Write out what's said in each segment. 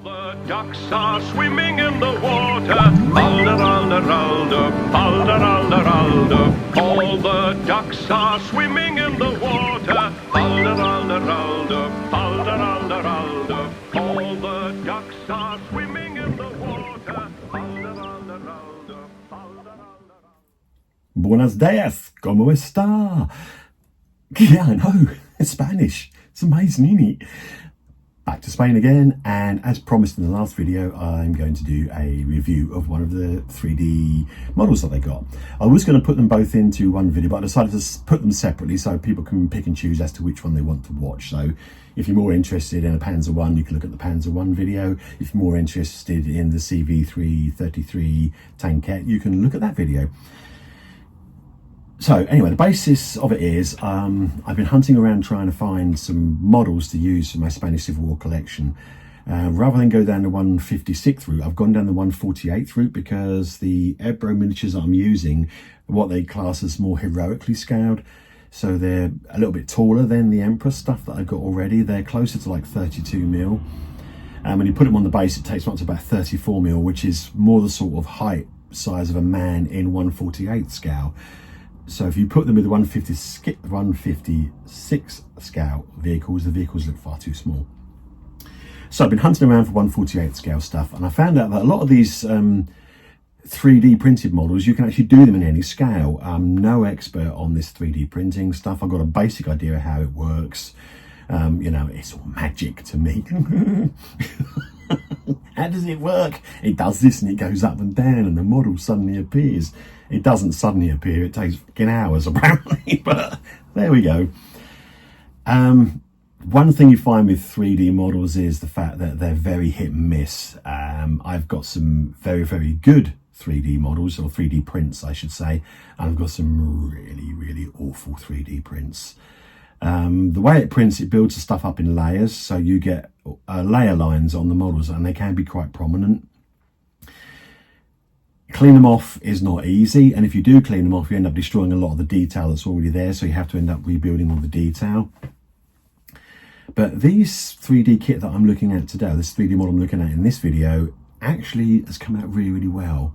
The ducks are swimming in the water. Alder, alder, alder, alder, alder, alder. All the ducks are swimming in the water. Alder, alder, alder, alder, alder, alder. All the ducks are swimming in the water. Alder, alder, alder, alder, alder. Buenos dias, ¿cómo está? Yeah, I know, it's Spanish. It's amazing, isn't it? Back to Spain again, and as promised in the last video, I'm going to do a review of one of the 3D models that they got. I was going to put them both into one video, but I decided to put them separately so people can pick and choose as to which one they want to watch. So if you're more interested in a Panzer 1, you can look at the Panzer 1 video. If you're more interested in the CV333 tankette, you can look at that video. So anyway, the basis of it is I've been hunting around trying to find some models to use for my Spanish Civil War collection. Rather than go down the 156th route, I've gone down the 148th route because the Ebro miniatures that I'm using are what they class as more heroically scaled. So they're a little bit taller than the Emperor stuff that I've got already. They're closer to like 32mm. When you put them on the base, it takes them up to about 34mm, which is more the sort of height size of a man in 148 scale. So if you put them with the 156 scale vehicles, the vehicles look far too small. So I've been hunting around for 148 scale stuff, and I found out that a lot of these 3D printed models, you can actually do them in any scale. I'm no expert on this 3D printing stuff. I've got a basic idea of how it works. You know, it's all magic to me. How does it work? It does this and it goes up and down and the model suddenly appears. It doesn't suddenly appear, it takes fucking hours apparently, but there we go. One thing you find with 3D models is the fact that they're very hit and miss. I've got some very, very good 3D models, or 3D prints I should say, and I've got some really, really awful 3D prints. The way it prints, it builds the stuff up in layers, so you get layer lines on the models and they can be quite prominent. Clean them off is not easy, and if you do clean them off, you end up destroying a lot of the detail that's already there, so you have to end up rebuilding all the detail. But these 3D kit that I'm looking at today, this 3D model I'm looking at in this video, actually has come out really, really well.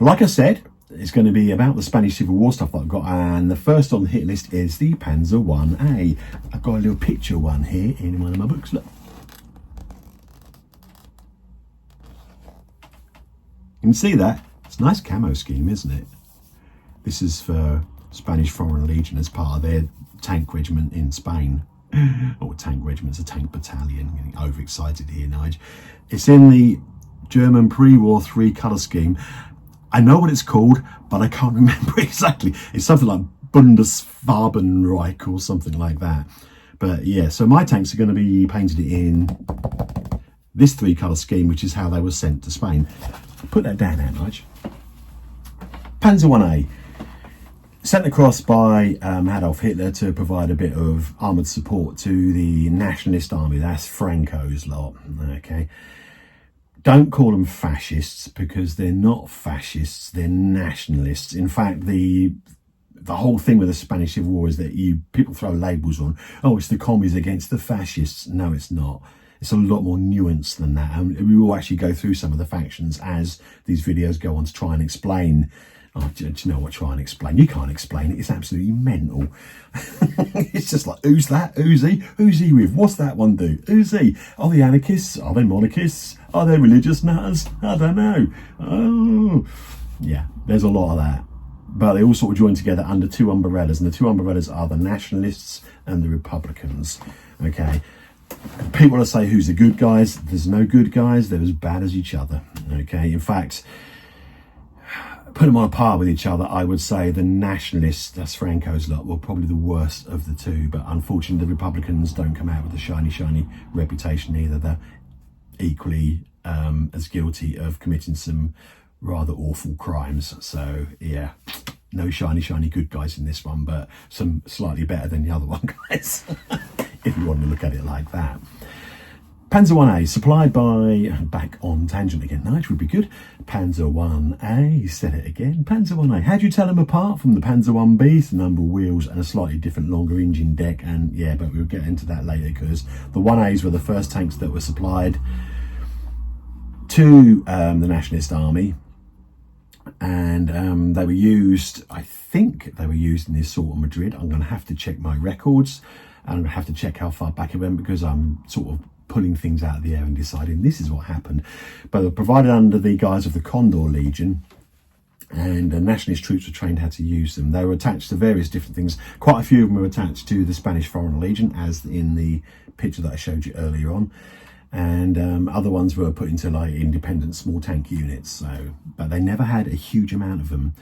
Like I said, it's going to be about the Spanish Civil War stuff that I've got, and the first on the hit list is the Panzer 1A. I've got a little picture one here in one of my books. Look. You can see that. It's a nice camo scheme, isn't it? This is for Spanish Foreign Legion as part of their tank regiment in Spain. Or tank regiment, it's a tank battalion. I'm getting overexcited here, Nige. It's in the German pre-war 3-colour scheme. I know what it's called, but I can't remember exactly. It's something like Bundesfarbenreich or something like that. But yeah, so my tanks are going to be painted in this 3-colour scheme, which is how they were sent to Spain. Put that down now, Nige. Panzer 1A, sent across by Adolf Hitler to provide a bit of armoured support to the nationalist army. That's Franco's lot, okay? Don't call them fascists, because they're not fascists, they're nationalists. In fact, the whole thing with the Spanish Civil War is that people throw labels on, oh, it's the commies against the fascists. No, it's not. It's a lot more nuanced than that, and we will actually go through some of the factions as these videos go on to try and explain. Oh, do you know what? Try and explain. You can't explain it. It's absolutely mental. It's just like, who's that? Who's he? Who's he with? What's that one do? Who's he? Are they anarchists? Are they monarchists? Are they religious nutters? I don't know. Oh, yeah, there's a lot of that. But they all sort of join together under two umbrellas, and the two umbrellas are the nationalists and the Republicans. Okay. People will say, who's the good guys? There's no good guys. They're as bad as each other. Okay. In fact, put them on a par with each other, I would say the nationalists, that's Franco's lot, were probably the worst of the two. But unfortunately, the Republicans don't come out with a shiny, shiny reputation either. They're equally as guilty of committing some rather awful crimes. So yeah, no shiny, shiny good guys in this one, but some slightly better than the other one, guys. If you want to look at it like that. Panzer 1A, supplied by, back on tangent again, Nige would be good. Panzer 1A, said it again. Panzer 1A. How do you tell them apart from the Panzer 1B? It's the number of wheels and a slightly different, longer engine deck. And yeah, but we'll get into that later, because the 1As were the first tanks that were supplied. to the Nationalist Army, and they were used, I think they were used in the assault on Madrid. I'm going to have to check my records, and I'm going to have to check how far back it went, because I'm sort of pulling things out of the air and deciding this is what happened. But they were provided under the guise of the Condor Legion, and nationalist troops were trained how to use them. They were attached to various different things. Quite a few of them were attached to the Spanish Foreign Legion, as in the picture that I showed you earlier on, and other ones were put into like independent small tank units. So, but they never had a huge amount of them.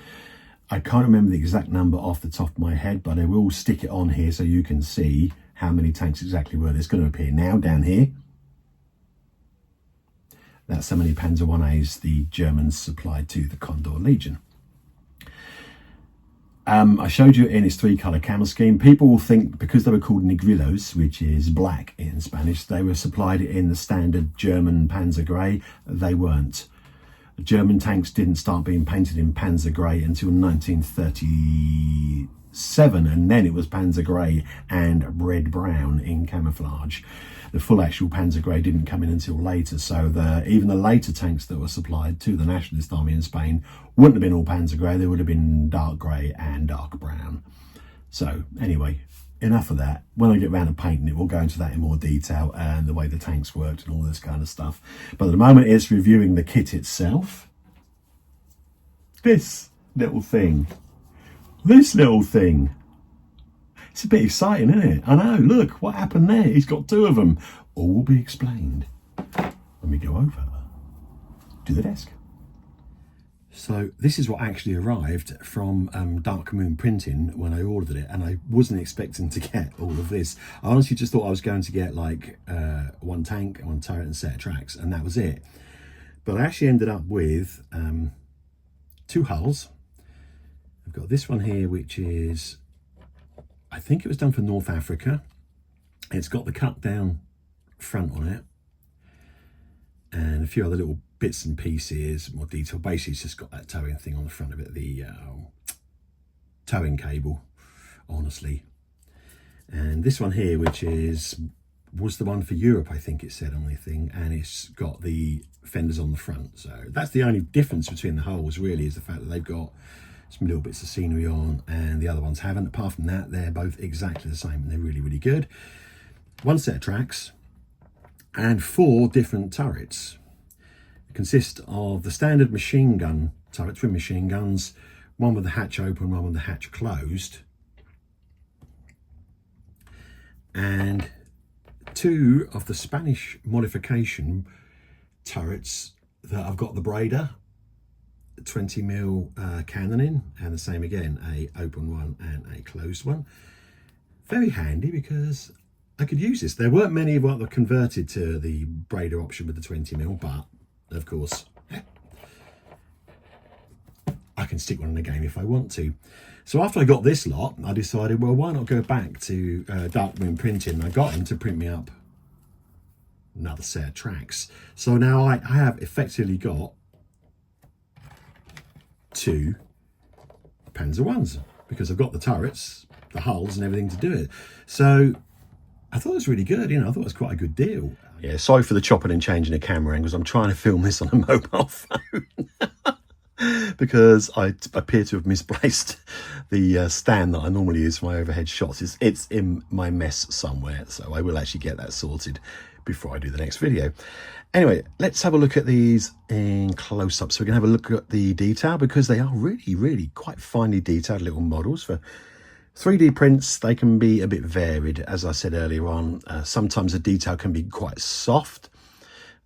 I can't remember the exact number off the top of my head, but I will stick it on here so you can see how many tanks exactly were. There's going to appear now down here. That's how many Pz1As the Germans supplied to the Condor Legion. I showed you in its 3-colour camo scheme. People will think because they were called negrillos, which is black in Spanish, they were supplied in the standard German Panzer grey. They weren't. German tanks didn't start being painted in Panzer grey until 1937, and then it was Panzer grey and red-brown in camouflage. The full actual Panzer grey didn't come in until later, so even the later tanks that were supplied to the Nationalist Army in Spain wouldn't have been all Panzer grey. They would have been dark grey and dark brown. So anyway, enough of that. When I get around to painting it, we'll go into that in more detail and the way the tanks worked and all this kind of stuff. But at the moment, it's reviewing the kit itself. This little thing. This little thing. It's a bit exciting, isn't it? I know, look, what happened there? He's got 2 of them. All will be explained when we go over to the desk. So this is what actually arrived from Dark Moon Printing when I ordered it, and I wasn't expecting to get all of this. I honestly just thought I was going to get like 1 tank, 1 turret and a set of tracks, and that was it. But I actually ended up with 2 hulls. I've got this one here, which is, I think it was done for North Africa. It's got the cut down front on it and a few other little bits and pieces, more detail. Basically, it's just got that towing thing on the front of it, the towing cable, honestly. And this one here, which was the one for Europe, I think it said on the thing, and it's got the fenders on the front. So that's the only difference between the hulls, really, is the fact that they've got some little bits of scenery on and the other ones haven't. Apart from that, they're both exactly the same, and they're really, really good. 1 set of tracks and 4 different turrets. It consists of the standard machine gun turret, twin machine guns, one with the hatch open, one with the hatch closed, and 2 of the Spanish modification turrets that I've got the Braider 20mm cannon in, and the same again, a open one and a closed one. Very handy because I could use this. There weren't many what were converted to the Braider option with the 20mm, but of course I can stick one in the game if I want to. So after I got this lot, I decided, well, why not go back to Dark Moon Printing? I got him to print me up another set of tracks. So now I have effectively got 2 Panzer-1s, because I've got the turrets, the hulls and everything to do it. So I thought it was really good, you know, I thought it was quite a good deal. Yeah, sorry for the chopping and changing the camera angles. I'm trying to film this on a mobile phone because I appear to have misplaced the stand that I normally use for my overhead shots. It's in my mess somewhere, so I will actually get that sorted before I do the next video. Anyway, let's have a look at these in close-up. So we're going to have a look at the detail, because they are really, really quite finely detailed little models. For 3D prints, they can be a bit varied. As I said earlier on, sometimes the detail can be quite soft.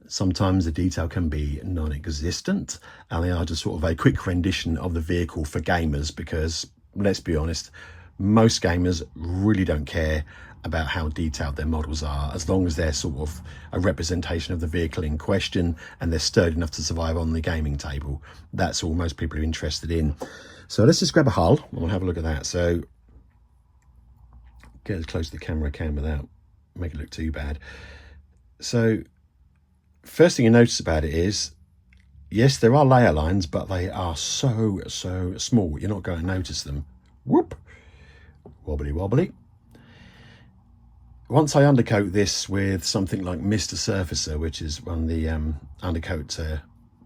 Sometimes the detail can be non-existent. And they are just sort of a quick rendition of the vehicle for gamers, because, let's be honest, most gamers really don't care about how detailed their models are, as long as they're sort of a representation of the vehicle in question and they're sturdy enough to survive on the gaming table. That's all most people are interested in. So let's just grab a hull and we'll have a look at that. So get as close to the camera I can without making it look too bad. So first thing you notice about it is, yes, there are layer lines, but they are so small you're not going to notice them. Whoop, wobbly wobbly. once I undercoat this with something like Mr. Surfacer, which is one of the undercoat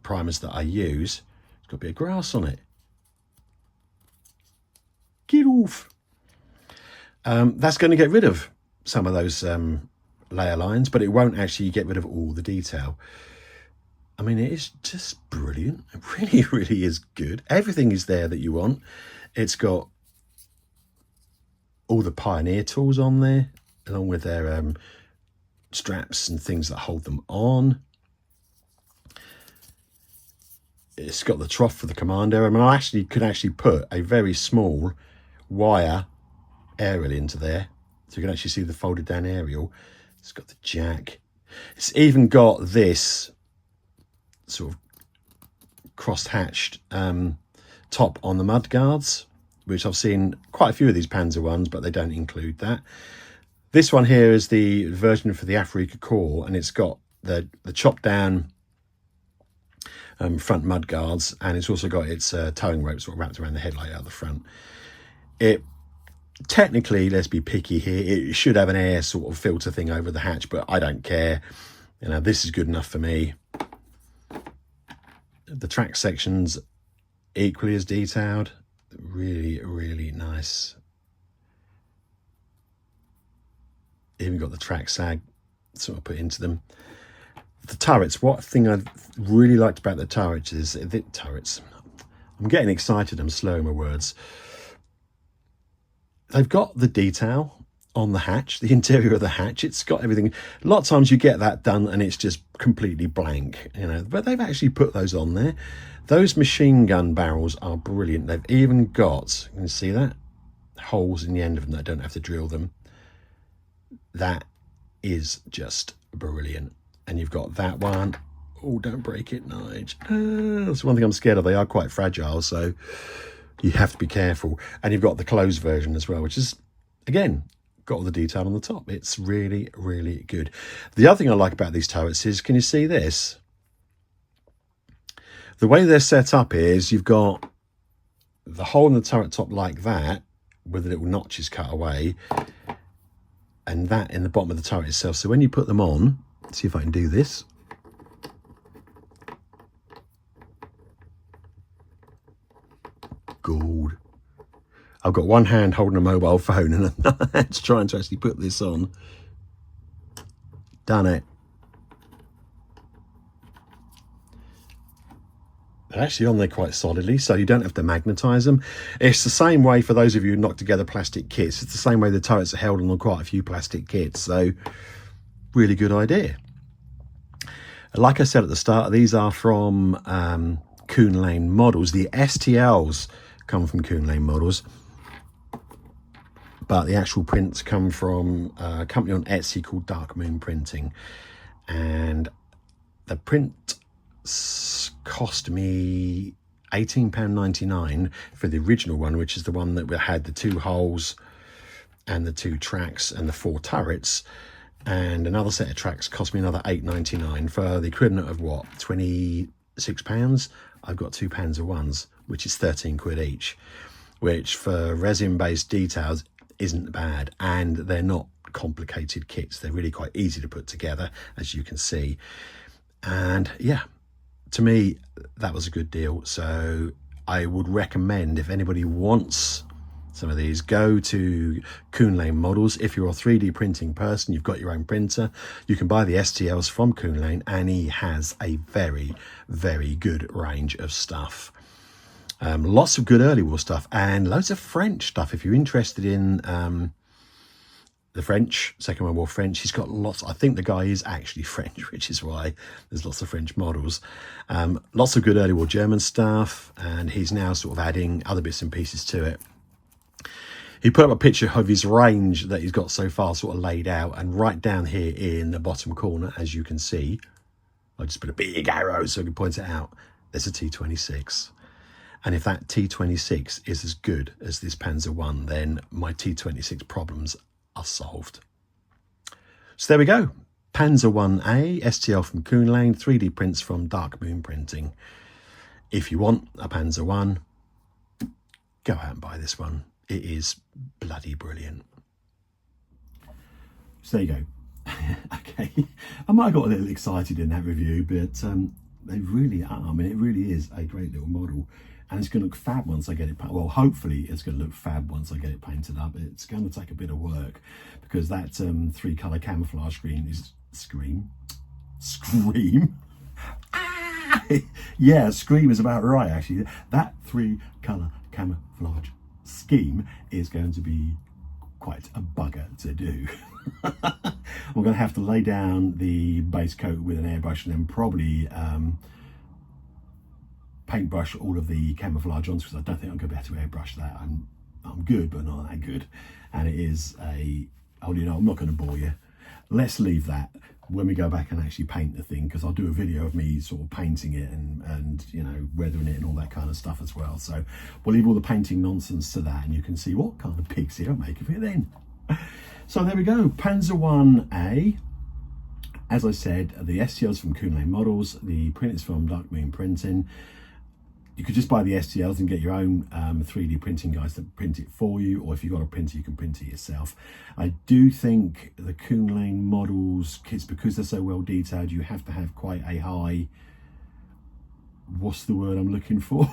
primers that I use, it's got a bit of grass on it. Get off. That's going to get rid of some of those layer lines, but it won't actually get rid of all the detail. I mean, it is just brilliant. It really, really is good. Everything is there that you want. It's got all the Pioneer tools on there, along with their straps and things that hold them on. It's got the trough for the command area. I mean, I could actually put a very small wire aerial into there, so you can actually see the folded down aerial. It's got the jack. It's even got this sort of cross-hatched top on the mud guards, which I've seen quite a few of these Panzer ones, but they don't include that. This one here is the version for the Afrika Korps, and it's got the chopped down front mud guards, and it's also got its towing rope sort of wrapped around the headlight out the front. It technically, let's be picky here, it should have an air sort of filter thing over the hatch, but I don't care. You know, this is good enough for me. The track section's equally as detailed. Really, really nice. Even got the track sag sort of put into them. The turrets, what thing I really liked about the turrets is the turrets. I'm getting excited, I'm slowing my words. They've got the detail on the hatch, the interior of the hatch. It's got everything. A lot of times you get that done and it's just completely blank, you know, but they've actually put those on there. Those machine gun barrels are brilliant. They've even got, you can see that, holes in the end of them that I don't have to drill them. That is just brilliant. And you've got that one. Oh, don't break it, Nige. That's one thing I'm scared of. They are quite fragile, so you have to be careful. And you've got the closed version as well, which is, again, got all the detail on the top. It's really, really good. The other thing I like about these turrets is, can you see this? The way they're set up is you've got the hole in the turret top like that, with the little notches cut away, and that in the bottom of the turret itself. So when you put them on, let's see if I can do this. Gold. I've got one hand holding a mobile phone and another hand's trying to actually put this on. Done it. They're actually on there quite solidly, so you don't have to magnetize them. It's the same way for those of you who knock together plastic kits. It's the same way the turrets are held on quite a few plastic kits, so really good idea. Like I said at the start, these are from Counlane Models. The STLs come from Counlane Models, but the actual prints come from a company on Etsy called Dark Moon Printing, and the print cost me £18.99 for the original one, which is the one that had the 2 holes and the 2 tracks and the 4 turrets, and another set of tracks cost me another £8.99 for the equivalent of what, £26. I've got 2 Panzer ones, which is 13 quid each, which for resin based details isn't bad, and they're not complicated kits. They're really quite easy to put together, as you can see. And yeah, to me, that was a good deal. So I would recommend, if anybody wants some of these, go to Counlane Models. If you're a 3D printing person, you've got your own printer, you can buy the STLs from Counlane, and he has a very, very good range of stuff. Lots of good early war stuff and loads of French stuff. If you're interested in the French, Second World War French, he's got lots. I think the guy is actually French, which is why there's lots of French models. Lots of good early war German stuff, and he's now sort of adding other bits and pieces to it. He put up a picture of his range that he's got so far sort of laid out, and right down here in the bottom corner, as you can see, I just put a big arrow so I can point it out, there's a T26. And if that T26 is as good as this Panzer 1, then my T26 problems are solved. So there we go. Panzer 1A, STL from Counlane, 3D prints from Dark Moon Printing. If you want a Panzer 1, go out and buy this one. It is bloody brilliant. So there you go. Okay, I might have got a little excited in that review, but they really are. I mean, it really is a great little model, and it's going to look fab once I get it painted. Well, hopefully it's going to look fab once I get it painted up. It's going to take a bit of work because that 3-colour camouflage screen is scream. Ah! Yeah, scream is about right, actually. That 3-colour camouflage scheme is going to be quite a bugger to do. I'm going to have to lay down the base coat with an airbrush and then probably paintbrush all of the camouflage on, because I don't think I'm going to be able to airbrush that. I'm good, but not that good. And it is a, oh, you know, I'm not going to bore you. Let's leave that when we go back and actually paint the thing, because I'll do a video of me sort of painting it and you know, weathering it and all that kind of stuff as well. So we'll leave all the painting nonsense to that, and you can see what kind of pixie I make of it then. So there we go, Pz1A. As I said, the STLs from Counlane Models, the print is from Dark Moon Printing. You could just buy the STLs and get your own 3D printing guys to print it for you, or if you've got a printer, you can print it yourself. I do think the Counlane Models kits, because they're so well detailed, you have to have quite a high, what's the word I'm looking for?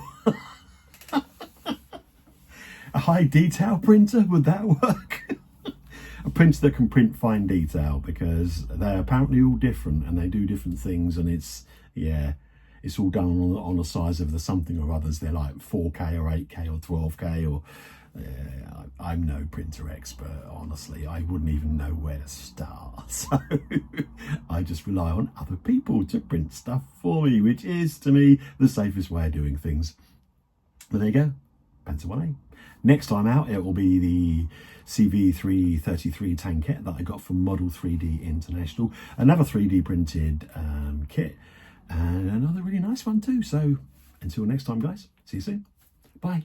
A high detail printer, would that work? A printer that can print fine detail, because they're apparently all different and they do different things, and it's, yeah, it's all done on the size of the something or others. They're like 4K or 8K or 12K or... I'm no printer expert, honestly. I wouldn't even know where to start. So I just rely on other people to print stuff for me, which is, to me, the safest way of doing things. But there you go, Pz1A. Next time out, it will be the CV333 tankette that I got from Model 3D International. Another 3D printed kit. And another really nice one too. So until next time, guys, see you soon. Bye.